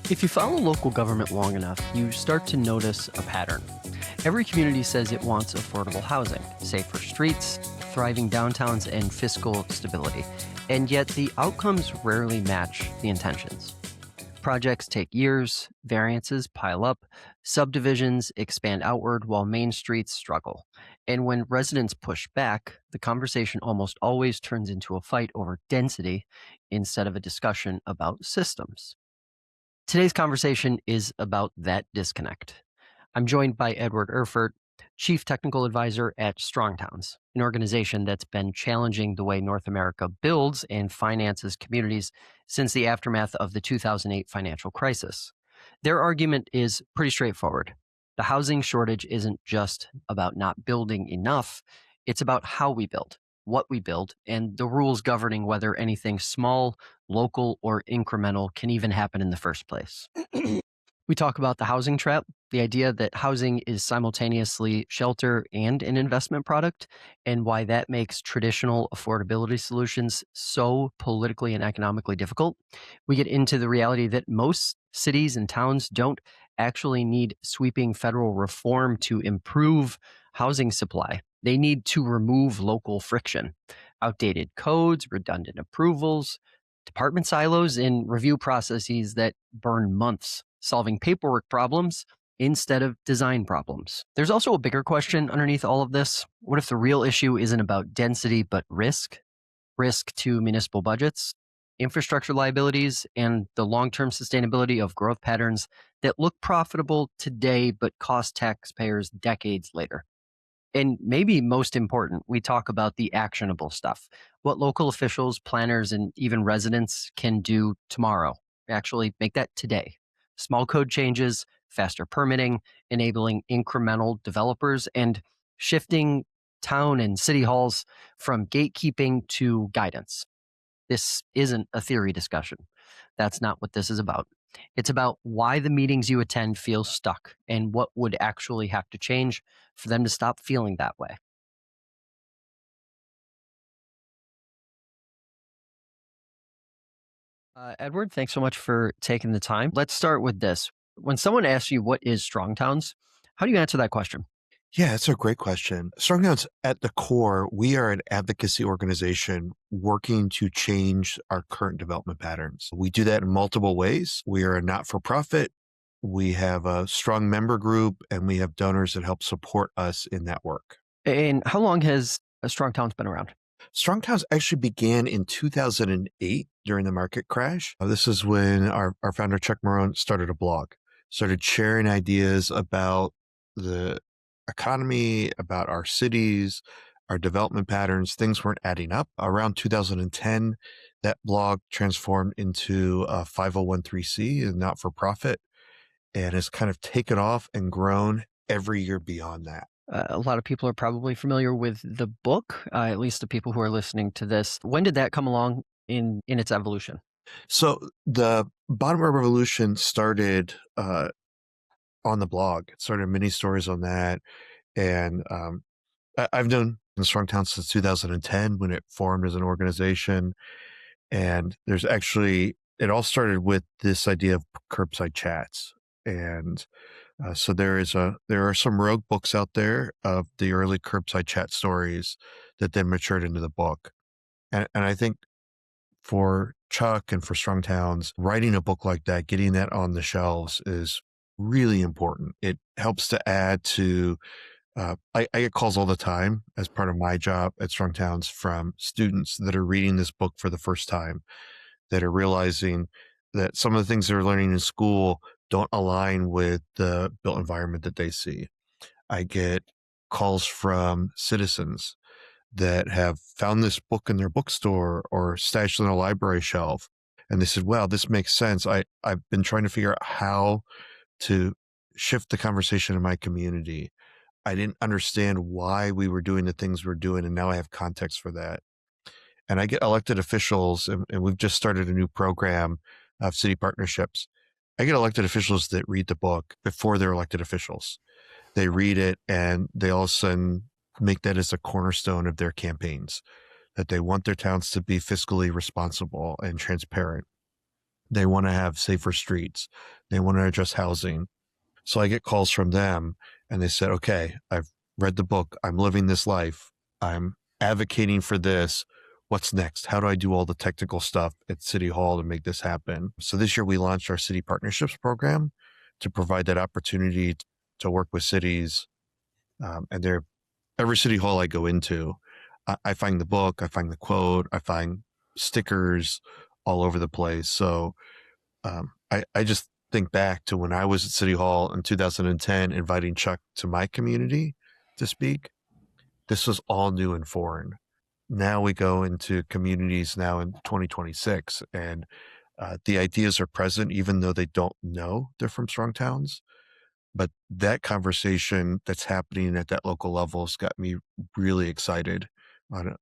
If you follow local government long enough, you start to notice a pattern. Every community says it wants affordable housing, safer streets, thriving downtowns, and fiscal stability. And yet the outcomes rarely match the intentions. Projects take years, variances pile up, subdivisions expand outward while main streets struggle. And when residents push back, the conversation almost always turns into a fight over density instead of a discussion about systems. Today's conversation is about that disconnect. I'm joined by Edward Erfurt, Chief Technical Advisor at Strong Towns, an organization that's been challenging the way North America builds and finances communities since the aftermath of the 2008 financial crisis. Their argument is pretty straightforward. The housing shortage isn't just about not building enough, it's about how we build, what we build, and the rules governing whether anything small, local, or incremental can even happen in the first place. We talk about the housing trap, the idea that housing is simultaneously shelter and an investment product, and why that makes traditional affordability solutions so politically and economically difficult. We get into the reality that most cities and towns don't actually need sweeping federal reform to improve housing supply. They need to remove local friction, outdated codes, redundant approvals, department silos, and review processes that burn months solving paperwork problems instead of design problems. There's also a bigger question underneath all of this. What if the real issue isn't about density, but risk? Risk to municipal budgets, infrastructure liabilities, and the long-term sustainability of growth patterns that look profitable today, but cost taxpayers decades later. And maybe most important, we talk about the actionable stuff, what local officials, planners, and even residents can do tomorrow. Actually, make that today. Small code changes, faster permitting, enabling incremental developers, and shifting town and city halls from gatekeeping to guidance. This isn't a theory discussion. That's not what this is about. It's about why the meetings you attend feel stuck and what would actually have to change for them to stop feeling that way. Edward, thanks so much for taking the time. Let's start with this. When someone asks you what is Strong Towns, how do you answer that question? Yeah, it's a great question. Strong Towns, at the core, we are an advocacy organization working to change our current development patterns. We do that in multiple ways. We are a not-for-profit. We have a strong member group, and we have donors that help support us in that work. And how long has Strong Towns been around? Strong Towns actually began in 2008 during the market crash. This is when our founder, Chuck Marone, started a blog, started sharing ideas about the economy, about our cities, our development patterns. Things weren't adding up. Around 2010, that blog transformed into a 501(c), a not-for-profit, and has kind of taken off and grown every year beyond that. A lot of people are probably familiar with the book, at least the people who are listening to this. When did that come along in its evolution? So the Bottom Up Revolution started on the blog. It started mini stories on that. And I've known Strong Town since 2010 when it formed as an organization. And there's actually, it all started with this idea of curbside chats. And so there are some rogue books out there of the early curbside chat stories that then matured into the book. And I think for Chuck and for Strong Towns, writing a book like that, getting that on the shelves is really important. It helps to add to, I get calls all the time as part of my job at Strong Towns from students that are reading this book for the first time, that are realizing that some of the things they're learning in school don't align with the built environment that they see. I get calls from citizens that have found this book in their bookstore or stashed on a library shelf. And they said, wow, this makes sense. I've been trying to figure out how to shift the conversation in my community. I didn't understand why we were doing the things we're doing, and now I have context for that. And I get elected officials, and we've just started a new program of city partnerships. I get elected officials that read the book before they're elected officials. They read it and they all of a sudden make that as a cornerstone of their campaigns, that they want their towns to be fiscally responsible and transparent. They want to have safer streets. They want to address housing. So I get calls from them and they said, okay, I've read the book. I'm living this life. I'm advocating for this. What's next? How do I do all the technical stuff at City Hall to make this happen? So this year we launched our city partnerships program to provide that opportunity to work with cities. And every City Hall I go into, I find the book, I find the quote, I find stickers all over the place. So I just think back to when I was at City Hall in 2010, inviting Chuck to my community to speak. This was all new and foreign. Now we go into communities now in 2026, and the ideas are present, even though they don't know they're from strong towns. But that conversation that's happening at that local level has got me really excited on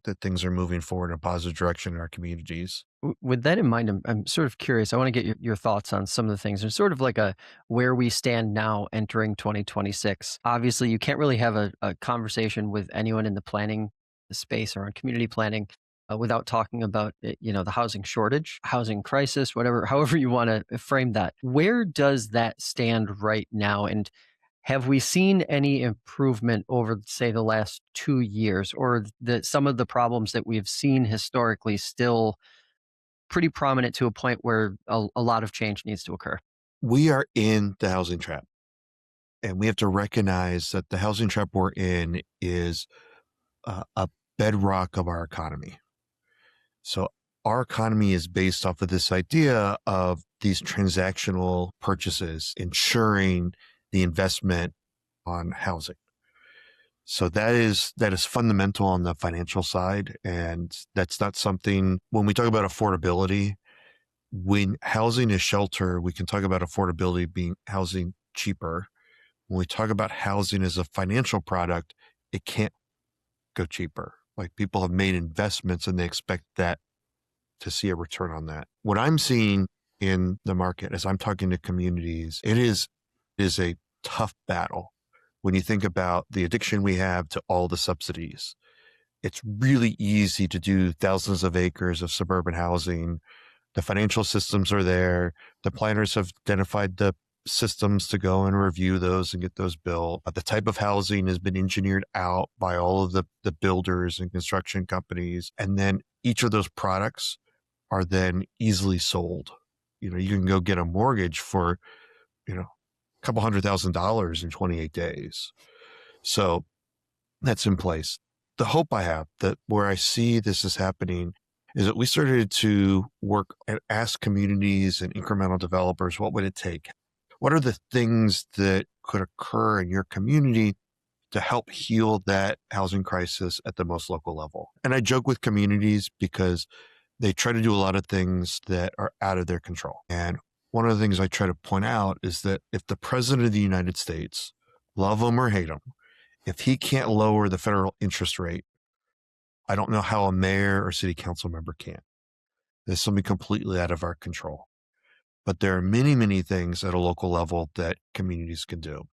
that things are moving forward in a positive direction in our communities. With that in mind, I'm sort of curious. I want to get your thoughts on some of the things. There's sort of like a where we stand now entering 2026. Obviously, you can't really have a conversation with anyone in the planning space or on community planning without talking about the housing shortage, housing crisis, whatever, however you want to frame that. Where does that stand right now? And have we seen any improvement over, say, the last 2 years, or that some of the problems that we've seen historically still pretty prominent to a point where a lot of change needs to occur? We are in the housing trap, and we have to recognize that the housing trap we're in is a bedrock of our economy. So our economy is based off of this idea of these transactional purchases, ensuring the investment on housing. So that is fundamental on the financial side. And that's not something, when we talk about affordability, when housing is shelter, we can talk about affordability being housing cheaper. When we talk about housing as a financial product, it can't go cheaper. Like, people have made investments and they expect that to see a return on that. What I'm seeing in the market as I'm talking to communities, it is a tough battle. When you think about the addiction we have to all the subsidies, it's really easy to do thousands of acres of suburban housing. The financial systems are there. The planners have identified the systems to go and review those and get those built. The type of housing has been engineered out by all of the builders and construction companies. And then each of those products are then easily sold. You can go get a mortgage for, a couple $100,000 in 28 days. So that's in place. The hope I have, that where I see this is happening, is that we started to work and ask communities and incremental developers, what would it take? What are the things that could occur in your community to help heal that housing crisis at the most local level? And I joke with communities because they try to do a lot of things that are out of their control. And one of the things I try to point out is that if the president of the United States, love him or hate him, if he can't lower the federal interest rate, I don't know how a mayor or city council member can. There's something completely out of our control. But there are many, many things at a local level that communities can do.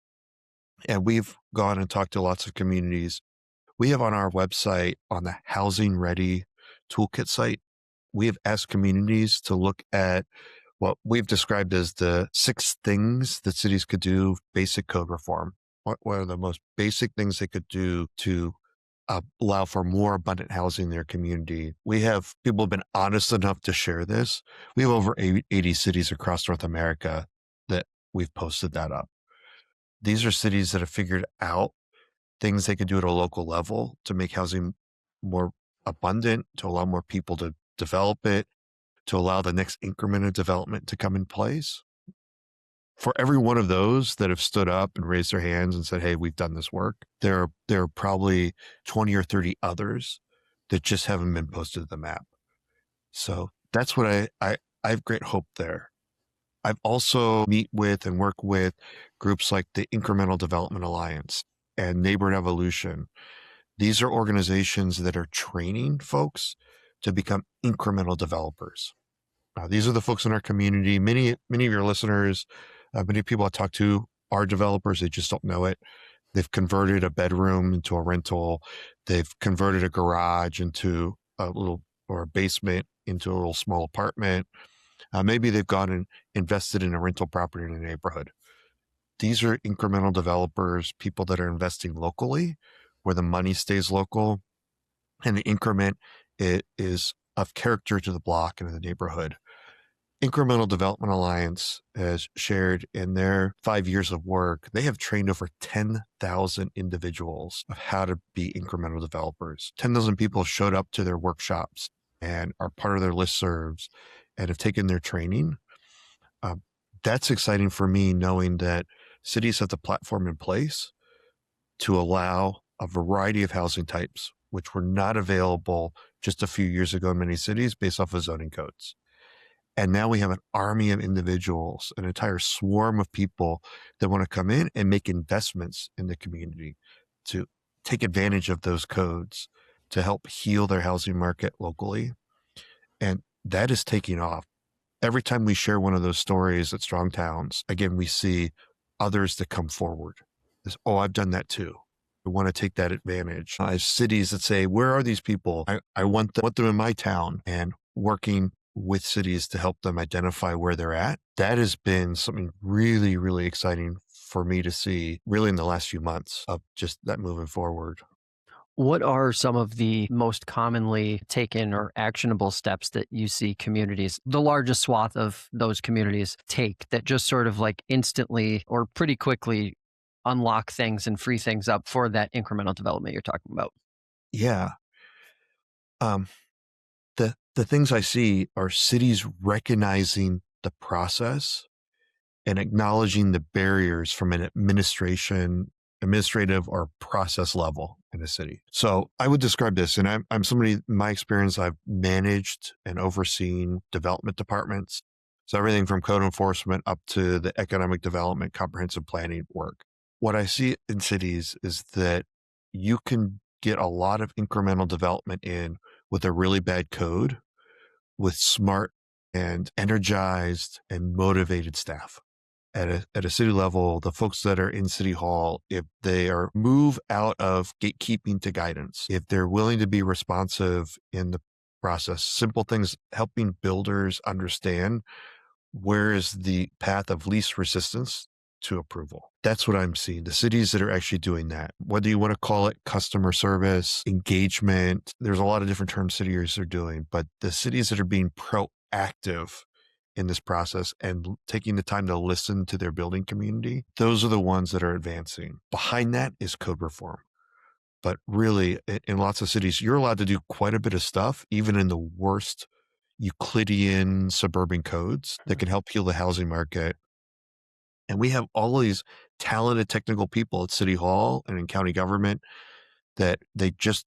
And we've gone and talked to lots of communities. We have on our website, on the Housing Ready Toolkit site, we have asked communities to look at what we've described as the 6 things that cities could do, basic code reform. What are the most basic things they could do to allow for more abundant housing in their community? We have people have been honest enough to share this. We have over 80 cities across North America that we've posted that up. These are cities that have figured out things they could do at a local level to make housing more abundant, to allow more people to develop it, to allow the next increment of development to come in place. For every one of those that have stood up and raised their hands and said, hey, we've done this work, there are probably 20 or 30 others that just haven't been posted to the map. So that's what I have great hope there. I've also meet with and work with groups like the Incremental Development Alliance and Neighborhood Evolution. These are organizations that are training folks to become incremental developers. These are the folks in our community. Many of your listeners, many people I talk to are developers. They just don't know it. They've converted a bedroom into a rental. They've converted a garage into a basement into a little small apartment. Maybe they've gone and invested in a rental property in a neighborhood. These are incremental developers, people that are investing locally, where the money stays local, and the increment is of character to the block and the neighborhood. Incremental Development Alliance has shared in their 5 years of work, they have trained over 10,000 individuals of how to be incremental developers. 10,000 people showed up to their workshops and are part of their listservs and have taken their training. That's exciting for me, knowing that cities have the platform in place to allow a variety of housing types, which were not available just a few years ago in many cities based off of zoning codes. And now we have an army of individuals, an entire swarm of people that want to come in and make investments in the community to take advantage of those codes to help heal their housing market locally. And that is taking off. Every time we share one of those stories at Strong Towns, again, we see others that come forward. Oh, I've done that too. I want to take that advantage. I have cities that say, where are these people? I want them in my town, and working with cities to help them identify where they're at. That has been something really, really exciting for me to see really in the last few months of just that moving forward. What are some of the most commonly taken or actionable steps that you see communities, the largest swath of those communities, take that just sort of like instantly or pretty quickly unlock things and free things up for that incremental development you're talking about? Yeah. Um, the things I see are cities recognizing the process and acknowledging the barriers from an administrative or process level in a city. So I would describe this, and I'm somebody, in my experience, I've managed and overseen development departments. So everything from code enforcement up to the economic development, comprehensive planning work. What I see in cities is that you can get a lot of incremental development in with a really bad code, with smart and energized and motivated staff. At a city level, the folks that are in City Hall, if they are move out of gatekeeping to guidance, if they're willing to be responsive in the process, simple things, helping builders understand where is the path of least resistance to approval. That's what I'm seeing. The cities that are actually doing that, whether you want to call it customer service, engagement, there's a lot of different terms cities are doing, but the cities that are being proactive in this process and taking the time to listen to their building community, those are the ones that are advancing. Behind that is code reform. But really, in lots of cities, you're allowed to do quite a bit of stuff, even in the worst Euclidean suburban codes that can help heal the housing market. And we have all of these talented technical people at City Hall and in county government that they just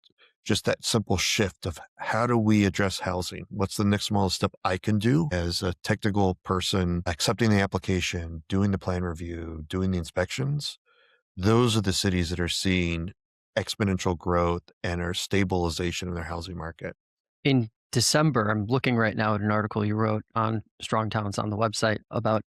that simple shift of how do we address housing? What's the next smallest step I can do as a technical person, accepting the application, doing the plan review, doing the inspections? Those are the cities that are seeing exponential growth and are stabilization in their housing market. In December, I'm looking right now at an article you wrote on Strong Towns on the website about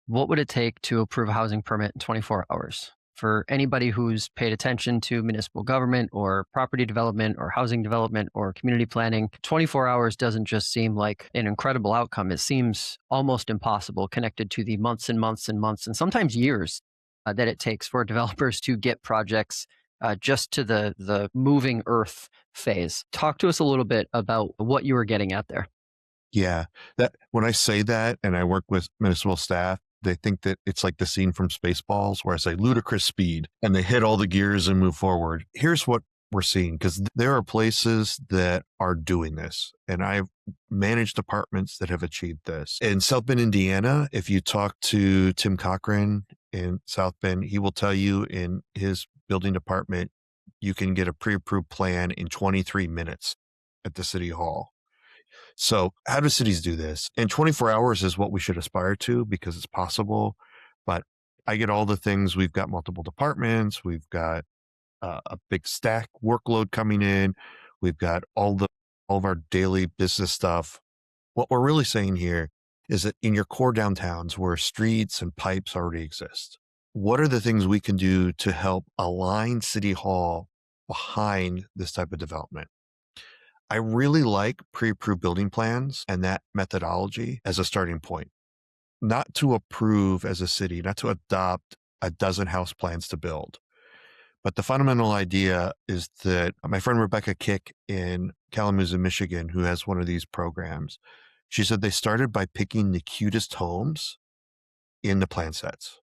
what would it take to approve a housing permit in 24 hours. For anybody who's paid attention to municipal government or property development or housing development or community planning, 24 hours doesn't just seem like an incredible outcome. It seems almost impossible, connected to the months and months and months and sometimes years that it takes for developers to get projects just to the moving earth phase. Talk to us a little bit about what you were getting at there. Yeah, that when I say that and I work with municipal staff, they think that it's like the scene from Spaceballs where I say ludicrous speed and they hit all the gears and move forward. Here's what we're seeing, because there are places that are doing this, and I've managed departments that have achieved this. In South Bend, Indiana, if you talk to Tim Cochran in South Bend, he will tell you in his building department, you can get a pre-approved plan in 23 minutes at the city hall. So how do cities do this? And 24 hours is what we should aspire to because it's possible. But I get all the things. We've got multiple departments. We've got a big stack workload coming in. We've got all of our daily business stuff. What we're really saying here is that in your core downtowns where streets and pipes already exist, what are the things we can do to help align City Hall behind this type of development? I really like pre-approved building plans and that methodology as a starting point, not to approve as a city, not to adopt a dozen house plans to build. But the fundamental idea is that my friend Rebecca Kick in Kalamazoo, Michigan, who has one of these programs, she said they started by picking the cutest homes in the plan sets,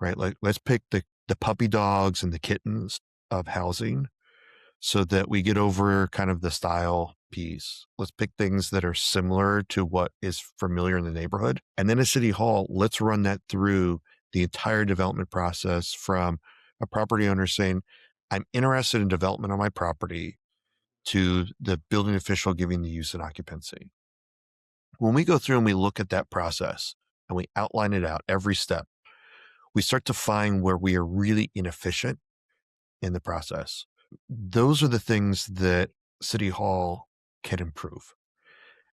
right? Like, let's pick the puppy dogs and the kittens of housing so that we get over kind of the style piece. Let's pick things that are similar to what is familiar in the neighborhood. And then at City Hall, let's run that through the entire development process, from a property owner saying, I'm interested in development on my property, to the building official giving the use and occupancy. When we go through and we look at that process and we outline it out every step, we start to find where we are really inefficient in the process. Those are the things that City Hall can improve.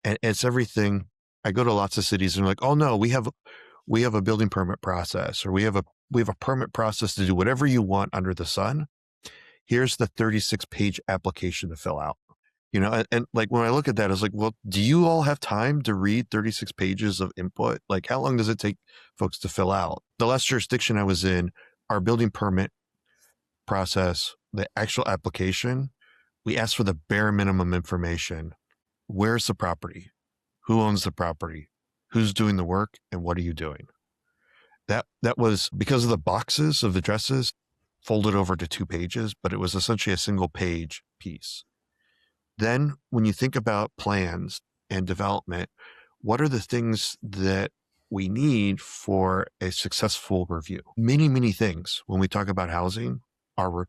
And it's everything. I go to lots of cities and they're like, oh no, we have a building permit process, or we have a permit process to do whatever you want under the sun. Here's the 36-page application to fill out. And like, when I look at that, it's like, well, do you all have time to read 36 pages of input? Like, how long does it take folks to fill out? The last jurisdiction I was in, our building permit process, the actual application, we asked for the bare minimum information. Where's the property? Who owns the property? Who's doing the work? And what are you doing? That was because of the boxes of addresses folded over to 2 pages, but it was essentially a single page piece. Then when you think about plans and development, what are the things that we need for a successful review? Many, many things when we talk about housing are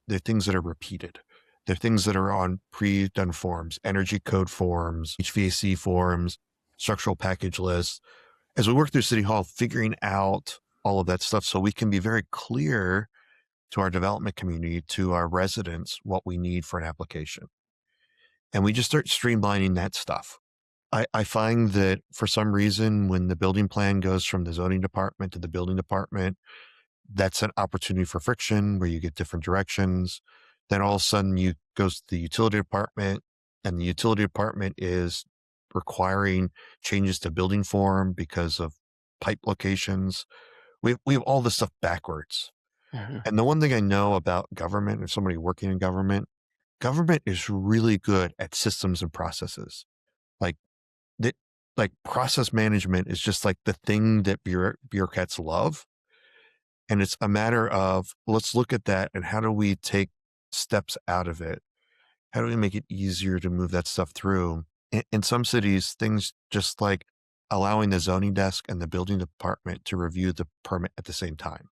they're things that are repeated. They're things that are on pre-done forms, energy code forms, HVAC forms, structural package lists. As we work through City Hall, figuring out all of that stuff so we can be very clear to our development community, to our residents, what we need for an application. And we just start streamlining that stuff. I find that for some reason, when the building plan goes from the zoning department to the building department, that's an opportunity for friction where you get different directions. Then all of a sudden you goes to the utility department, and the utility department is requiring changes to building form because of pipe locations. We have all this stuff backwards. Mhm. And the one thing I know about government, or somebody working in government is really good at systems and processes. Like that, like process management is just like the thing that bureaucrats love. And it's a matter of, let's look at that and how do we take steps out of it? How do we make it easier to move that stuff through? In some cities, things just like allowing the zoning desk and the building department to review the permit at the same time.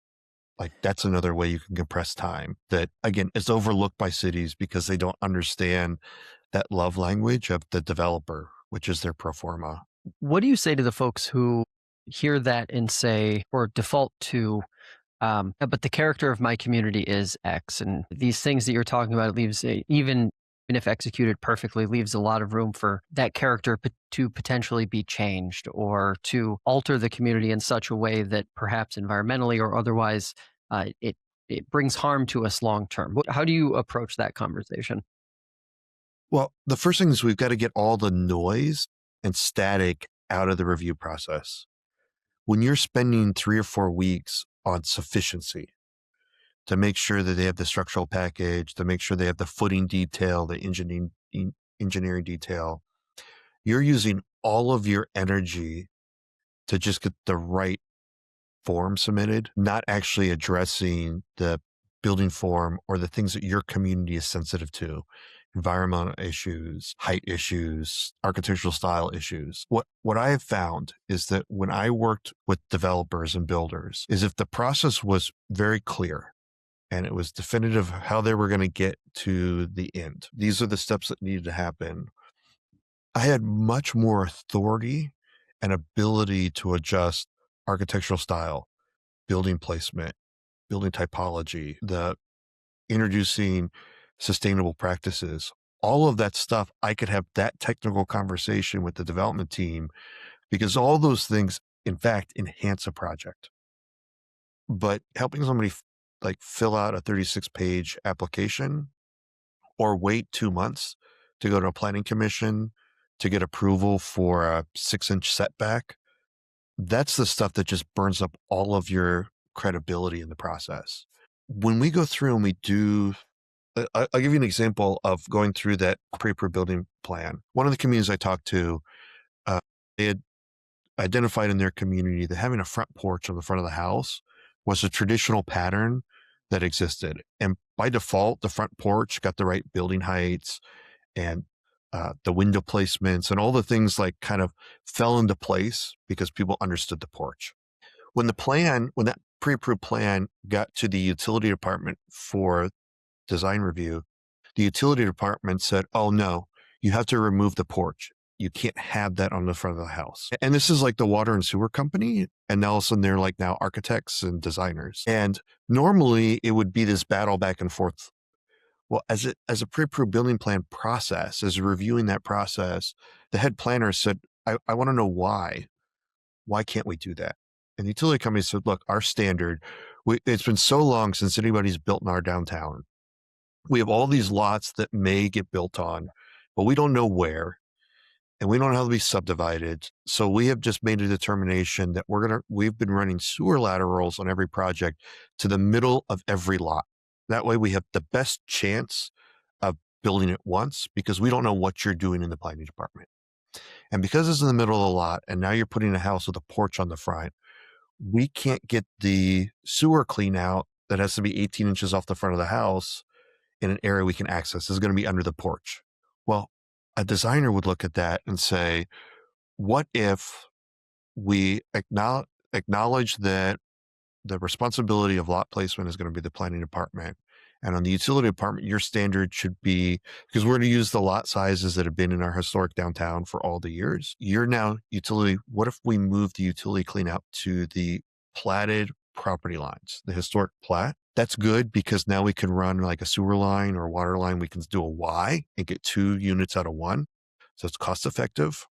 Like, that's another way you can compress time that, again, is overlooked by cities because they don't understand that love language of the developer, which is their pro forma. What do you say to the folks who hear that and say, or default to, but the character of my community is X, and these things that you're talking about even if executed perfectly, leaves a lot of room for that character to potentially be changed or to alter the community in such a way that perhaps environmentally or otherwise it brings harm to us long term. How do you approach that conversation? Well, the first thing is we've got to get all the noise and static out of the review process. When you're spending 3 or 4 weeks on sufficiency to make sure that they have the structural package, to make sure they have the footing detail, the engineering detail, you're using all of your energy to just get the right form submitted, not actually addressing the building form or the things that your community is sensitive to: environmental issues, height issues, architectural style issues. What I have found is that when I worked with developers and builders, is if the process was very clear and it was definitive how they were going to get to the end, these are the steps that needed to happen, I had much more authority and ability to adjust architectural style, building placement, building typology, the introducing sustainable practices, all of that stuff. I could have that technical conversation with the development team because all those things, in fact, enhance a project. But helping somebody like fill out a 36-page application or wait 2 months to go to a planning commission to get approval for a 6-inch setback, that's the stuff that just burns up all of your credibility in the process. When we go through and we do, I'll give you an example of going through that pre-approved building plan. One of the communities I talked to, they had identified in their community that having a front porch on the front of the house was a traditional pattern that existed. And by default, the front porch got the right building heights and the window placements and all the things like kind of fell into place because people understood the porch. When that pre-approved plan got to the utility department for design review, the utility department said, oh no, you have to remove the porch. You can't have that on the front of the house. And this is like the water and sewer company. And now all of a sudden they're like now architects and designers. And normally it would be this battle back and forth. Well, as a pre-approved building plan process, as reviewing that process, the head planner said, I want to know why. Why can't we do that? And the utility company said, look, our standard, it's been so long since anybody's built in our downtown. We have all these lots that may get built on, but we don't know where. And we don't know how to be subdivided. So we have just made a determination that we've been running sewer laterals on every project to the middle of every lot. That way we have the best chance of building it once because we don't know what you're doing in the planning department. And because it's in the middle of the lot and now you're putting a house with a porch on the front, we can't get the sewer clean out that has to be 18 inches off the front of the house in an area we can access. It's going to be under the porch. Well, a designer would look at that and say, what if we acknowledge that the responsibility of lot placement is going to be the planning department, and on the utility department, your standard should be, because we're going to use the lot sizes that have been in our historic downtown for all the years. You're now utility. What if we move the utility clean out to the platted property lines, the historic plat? That's good because now we can run like a sewer line or a water line. We can do a Y and get 2 units out of 1. So it's cost effective.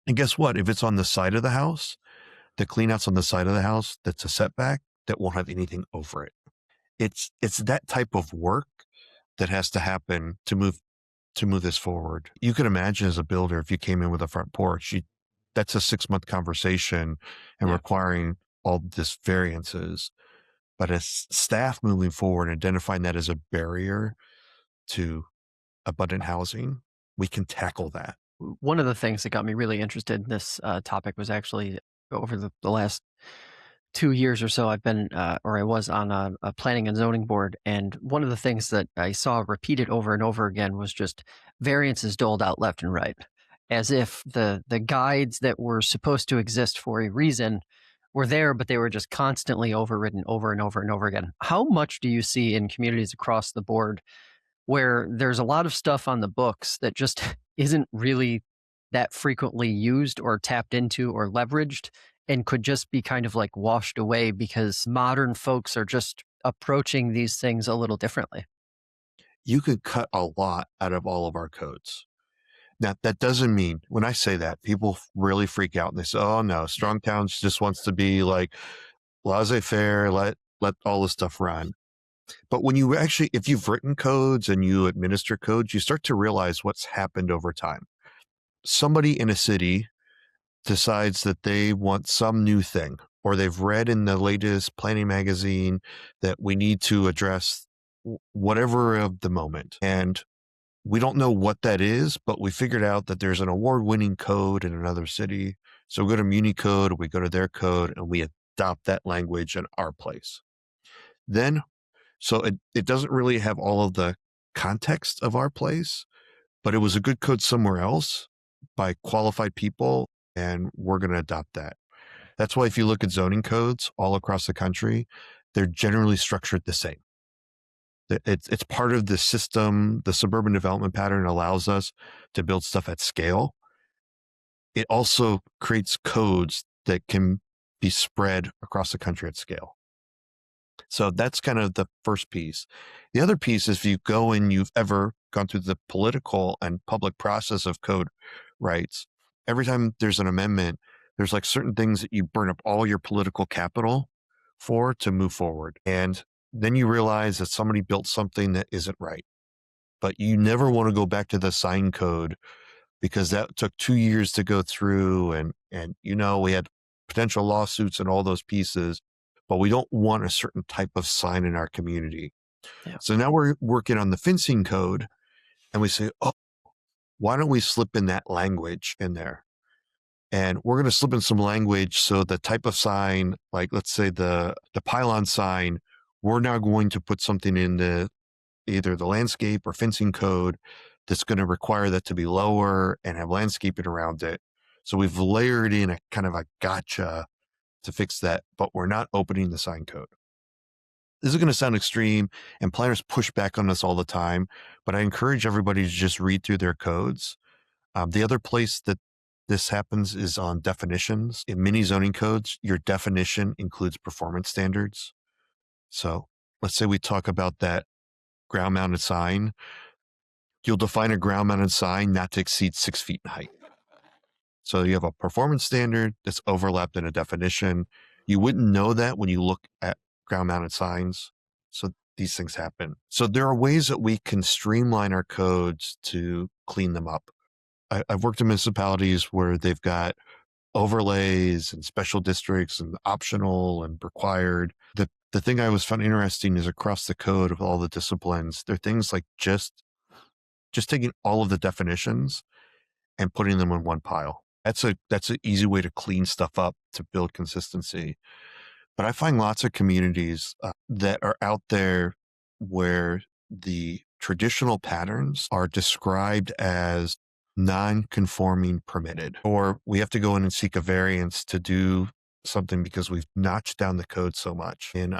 And guess what? If it's on the side of the house, the cleanouts on the side of the house, that's a setback that won't have anything over it. It's that type of work that has to happen to move this forward. You could imagine as a builder, if you came in with a front porch, that's a 6-month conversation and requiring all this variances. But as staff moving forward, identifying that as a barrier to abundant housing, we can tackle that. One of the things that got me really interested in this topic was actually over the last 2 years or so, I've been, or I was on a planning and zoning board. And one of the things that I saw repeated over and over again was just variances doled out left and right, as if the guides that were supposed to exist for a reason were there, but they were just constantly overridden over and over and over again. How much do you see in communities across the board where there's a lot of stuff on the books that just isn't really that frequently used or tapped into or leveraged and could just be kind of like washed away because modern folks are just approaching these things a little differently? You could cut a lot out of all of our codes. Now, that doesn't mean, when I say that, people really freak out and they say, oh no, Strong Towns just wants to be like laissez-faire, let all this stuff run. But when you actually, if you've written codes and you administer codes, you start to realize what's happened over time. Somebody in a city decides that they want some new thing, or they've read in the latest planning magazine that we need to address whatever of the moment. And we don't know what that is, but we figured out that there's an award-winning code in another city. So we go to Muni Code, we go to their code, and we adopt that language in our place. Then, so it doesn't really have all of the context of our place, but it was a good code somewhere else by qualified people, and we're going to adopt that. That's why if you look at zoning codes all across the country, they're generally structured the same. It's part of the system. The suburban development pattern allows us to build stuff at scale. It also creates codes that can be spread across the country at scale. So that's kind of the first piece. The other piece is if you go and you've ever gone through the political and public process of code rights, every time there's an amendment, there's like certain things that you burn up all your political capital for to move forward. And then you realize that somebody built something that isn't right. but you never want to go back to the sign code because that took 2 years to go through, and we had potential lawsuits and all those pieces, but we don't want a certain type of sign in our community. Yeah. So now we're working on the fencing code, and we say, oh, why don't we slip in that language in there? And we're going to slip in some language so the type of sign, like let's say the pylon sign, we're now going to put something in either the landscape or fencing code that's going to require that to be lower and have landscaping around it. So we've layered in a kind of a gotcha to fix that, but we're not opening the sign code. This is going to sound extreme, and planners push back on us all the time, but I encourage everybody to just read through their codes. The other place that this happens is on definitions. In many zoning codes, your definition includes performance standards. So let's say we talk about that ground mounted sign. You'll define a ground mounted sign not to exceed 6 feet in height. So you have a performance standard that's overlapped in a definition. You wouldn't know that when you look at ground mounted signs. So these things happen. So there are ways that we can streamline our codes to clean them up. I've worked in municipalities where they've got overlays and special districts and optional and required. The thing I always found interesting is across the code of all the disciplines, there are things like just taking all of the definitions and putting them in one pile. That's an easy way to clean stuff up, to build consistency. But I find lots of communities that are out there where the traditional patterns are described as non-conforming permitted, or we have to go in and seek a variance to do something because we've notched down the code so much. In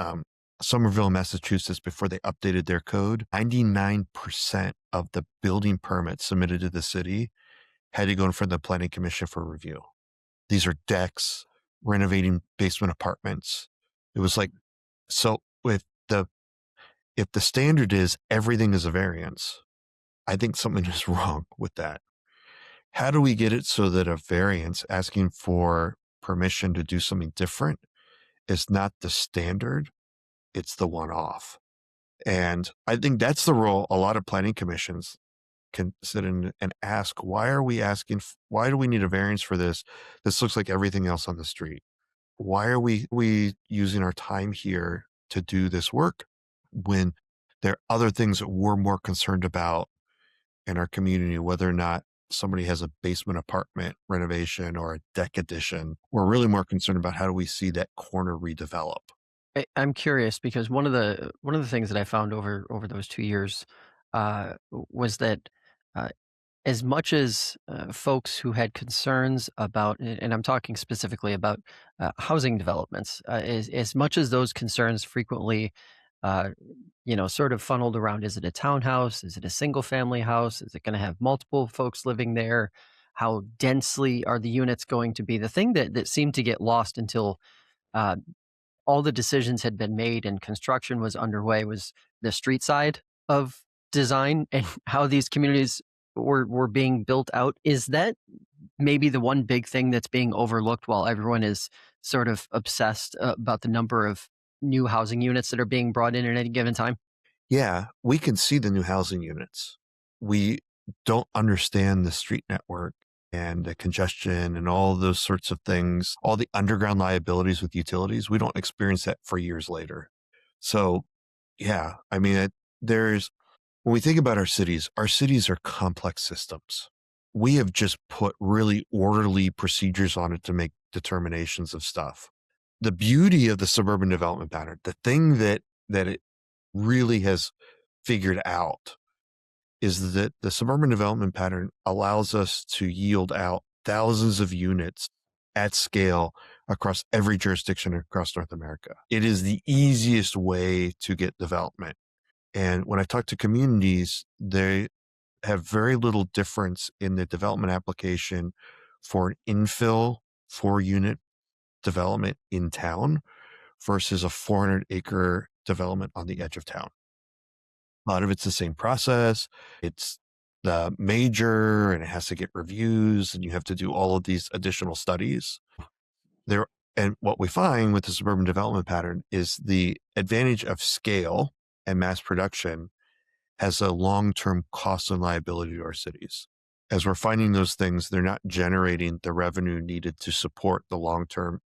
Somerville, Massachusetts, before they updated their code, 99% of the building permits submitted to the city had to go in front of the planning commission for review. These are decks, renovating basement apartments. It was like, so if the standard is everything is a variance, I think something is wrong with that. How do we get it so that a variance asking for permission to do something different is not the standard, it's the one-off? And I think that's the role a lot of planning commissions can sit in and ask, why do we need a variance for this? This looks like everything else on the street. Why are we using our time here to do this work when there are other things that we're more concerned about in our community, whether or not somebody has a basement apartment renovation or a deck addition? We're really more concerned about how do we see that corner redevelop. I'm curious because one of the things that I found over those 2 years was that as much as folks who had concerns about, and I'm talking specifically about housing developments, as much as those concerns frequently, sort of funneled around: is it a townhouse? Is it a single family house? Is it going to have multiple folks living there? How densely are the units going to be? The thing that seemed to get lost until uh, all the decisions had been made and construction was underway was the street side of design and how these communities were being built out. Is that maybe the one big thing that's being overlooked while everyone is sort of obsessed about the number of new housing units that are being brought in at any given time? Yeah, we can see the new housing units. We don't understand the street network and the congestion and all those sorts of things, all the underground liabilities with utilities. We don't experience that for years later. So, yeah, I mean, when we think about our cities are complex systems. We have just put really orderly procedures on it to make determinations of stuff. The beauty of the suburban development pattern, the thing that it really has figured out, is that the suburban development pattern allows us to yield out thousands of units at scale across every jurisdiction across North America. It is the easiest way to get development. And when I talk to communities, they have very little difference in the development application for an infill 4-unit development in town versus a 400-acre development on the edge of town. A lot of it's the same process. It's the major, and it has to get reviews, and you have to do all of these additional studies. And what we find with the suburban development pattern is the advantage of scale and mass production has a long-term cost and liability to our cities. As we're finding those things, they're not generating the revenue needed to support the long-term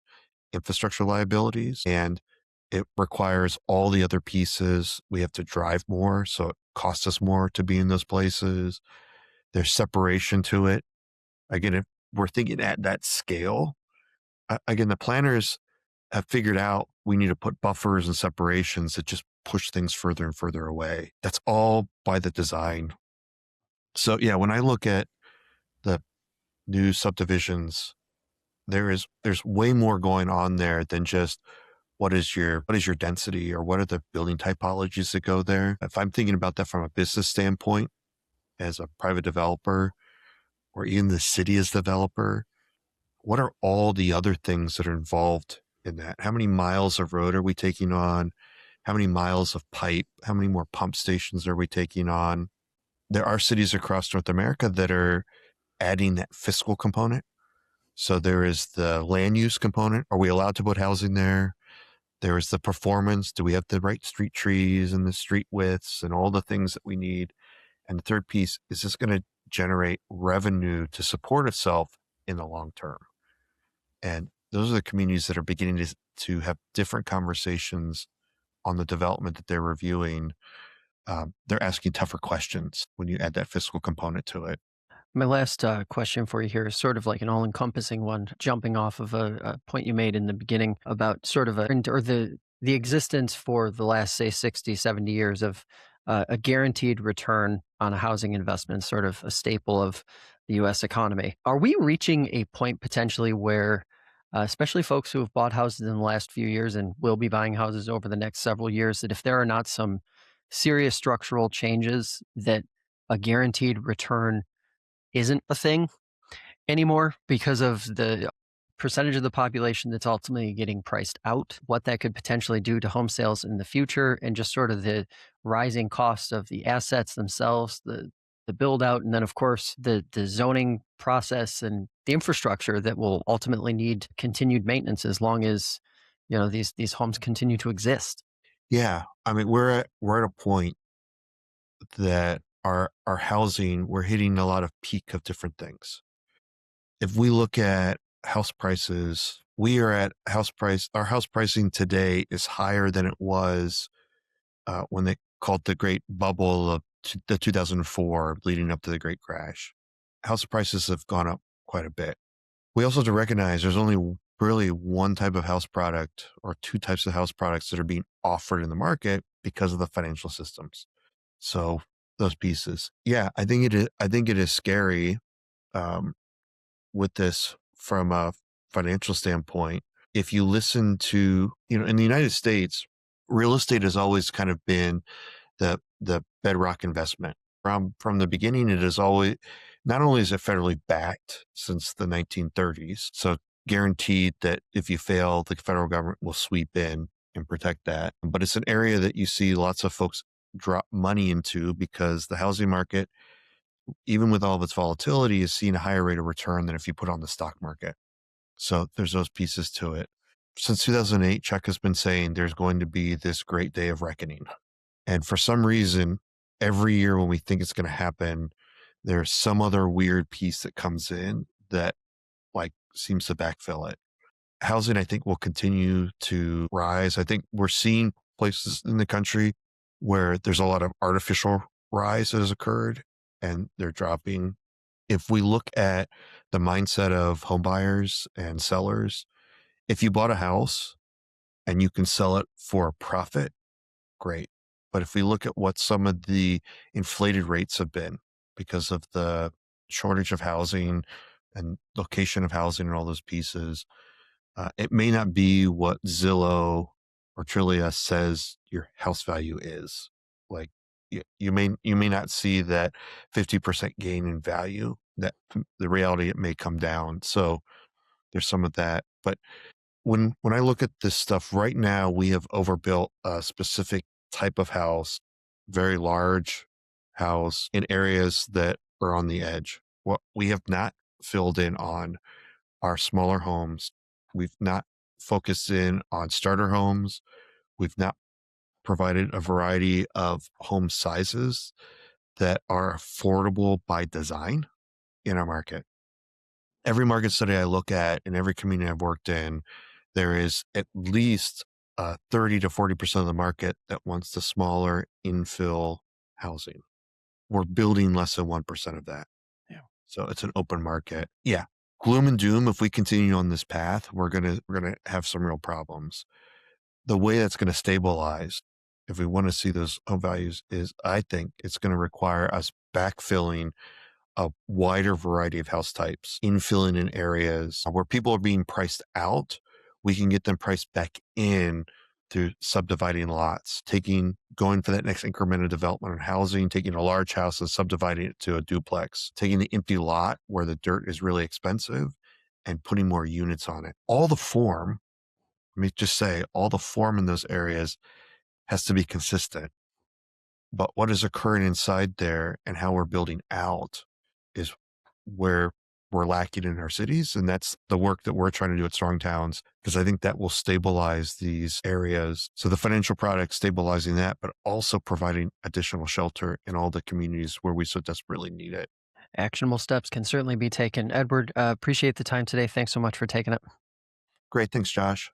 infrastructure liabilities. And it requires all the other pieces. We have to drive more, so it costs us more to be in those places. There's separation to it. Again, if we're thinking at that scale, again, the planners have figured out we need to put buffers and separations that just push things further and further away. That's all by the design. So yeah, when I look at the new subdivisions, there's way more going on there than just what is your density or what are the building typologies that go there. If I'm thinking about that from a business standpoint as a private developer or even the city as developer, what are all the other things that are involved in that? How many miles of road are we taking on? How many miles of pipe? How many more pump stations are we taking on? There are cities across North America that are adding that fiscal component. So there is the land use component. Are we allowed to put housing there? There is the performance. Do we have the right street trees and the street widths and all the things that we need? And the third piece, is this going to generate revenue to support itself in the long term? And those are the communities that are beginning to have different conversations on the development that they're reviewing. They're asking tougher questions when you add that fiscal component to it. My last question for you here is sort of like an all-encompassing one, jumping off of a point you made in the beginning about sort of the existence for the last, say, 60, 70 years of a guaranteed return on a housing investment, sort of a staple of the U.S. economy. Are we reaching a point potentially where, especially folks who have bought houses in the last few years and will be buying houses over the next several years, that if there are not some serious structural changes, that a guaranteed return isn't a thing anymore because of the percentage of the population that's ultimately getting priced out, what that could potentially do to home sales in the future, and just sort of the rising cost of the assets themselves, the build out, and then of course the zoning process and the infrastructure that will ultimately need continued maintenance as long as these homes continue to exist. Yeah, I mean we're at a point that our housing, we're hitting a lot of peak of different things. If we look at house prices, we are at our house pricing today is higher than it was when they called the great bubble of the 2004 leading up to the great crash. House prices have gone up quite a bit. We also have to recognize there's only really one type of house product or two types of house products that are being offered in the market because of the financial systems. So those pieces. Yeah, I think it is scary with this from a financial standpoint. If you listen to, in the United States, real estate has always kind of been the bedrock investment. From the beginning, it is always, not only is it federally backed since the 1930s, so guaranteed that if you fail, the federal government will sweep in and protect that. But it's an area that you see lots of folks drop money into because the housing market, even with all of its volatility, is seeing a higher rate of return than if you put on the stock market. So there's those pieces to it. Since 2008, Chuck has been saying there's going to be this great day of reckoning. And for some reason, every year when we think it's going to happen, there's some other weird piece that comes in that seems to backfill it. Housing, I think, will continue to rise. I think we're seeing places in the country where there's a lot of artificial rise that has occurred and they're dropping. If we look at the mindset of home buyers and sellers, if you bought a house and you can sell it for a profit, great. But if we look at what some of the inflated rates have been because of the shortage of housing and location of housing and all those pieces, it may not be what Zillow or Trillia says your house value is. Like you may not see that 50% gain in value. That the reality, it may come down. So there's some of that. But when I look at this stuff right now, we have overbuilt a specific type of house, very large house in areas that are on the edge. What we have not filled in on are smaller homes. We've not focused in on starter homes. We've not provided a variety of home sizes that are affordable by design in our market. Every market study I look at in every community I've worked in, there is at least 30 to 40% of the market that wants the smaller infill housing. We're building less than 1% of that. Yeah. So it's an open market. Yeah. Gloom and doom. If we continue on this path, we're gonna have some real problems. The way that's going to stabilize, if we want to see those home values, is I think it's going to require us backfilling a wider variety of house types, infilling in areas where people are being priced out. We can get them priced back in through subdividing lots, going for that next increment of development and housing, taking a large house and subdividing it to a duplex, taking the empty lot where the dirt is really expensive and putting more units on it. All the form, let me just say, all the form in those areas has to be consistent. But what is occurring inside there and how we're building out is where we're lacking in our cities. And that's the work that we're trying to do at Strong Towns, because I think that will stabilize these areas. So the financial product stabilizing that, but also providing additional shelter in all the communities where we so desperately need it. Actionable steps can certainly be taken. Edward, appreciate the time today. Thanks so much for taking it. Great. Thanks, Josh.